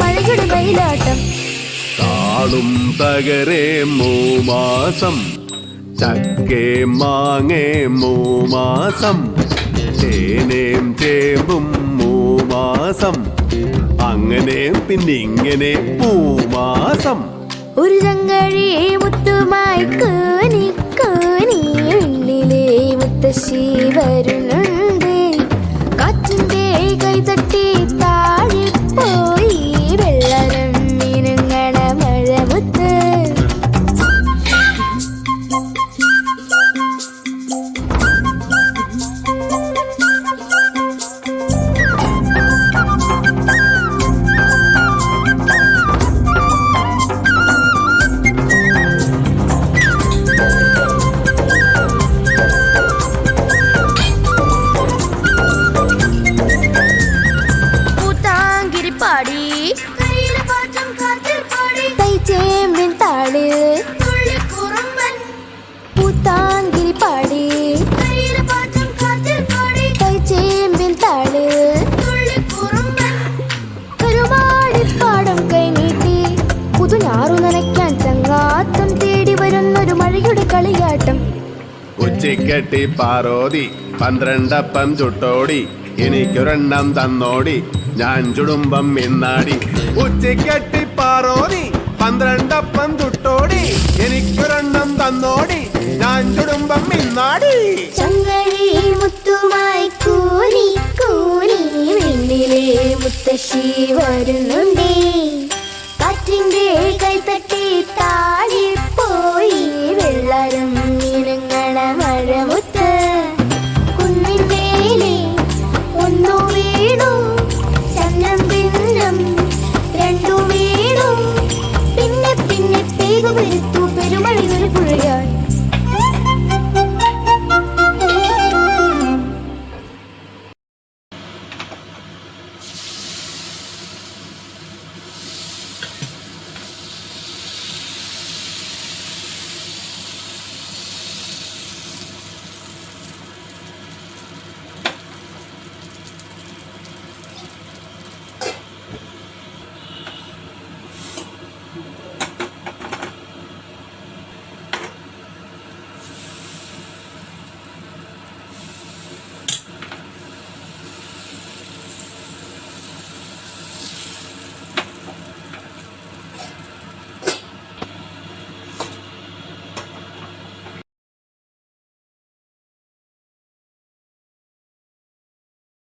മഴയുടെ മയിലാട്ടം താളും തകരേ മൂമാസം ചക്കേ മാങ്ങേ മൂമാസം ചേനേം ചേമ്പും മൂമാസം അങ്ങനെ പിന്നിങ്ങനെ മൂമാസം ഒരു ചങ്ങഴിയെ മുത്തുമായി കോനി കോനി ഉള്ളിലെ മുത്തശ്ശി വരുന്നുണ്ട് കാറ്റിന്റെ കൈതട്ടി താഴെ പോയി വെള്ളരം മീനുങ്ങണ മഴമുത്ത് ഉച്ചിക്കെട്ടി പാറോതി 12 അപ്പം ചുട്ടോടി എനിക്കൊരെണ്ണം തന്നോടി ഞാൻ ചുടുമ്പം മിന്നാടി ഉച്ചിക്കെട്ടി പാറോതി 12 അപ്പം ചുട്ടോടി എനിക്കൊരെണ്ണം തന്നോടി ഞാൻ ചുടുമ്പം മിന്നാടി ചങ്ങഴി മുത്തുമായി കൂനി കൂനി വെണ്ണിലെ മുത്തശ്ശി വരുന്നുണ്ടേ കാറ്റിന്റെ കൈതട്ടി താഴെ പോയി വെള്ളരം മീനുങ്ങണ മഴമുത്ത് കുന്നിന്മേലെ ഒന്നു വീണു ചന്നം പിന്നം രണ്ടു വീണു പിന്നെ പിന്നെ പേകുമെടുത്തു പെരുമഴയൊരു പുഴയായി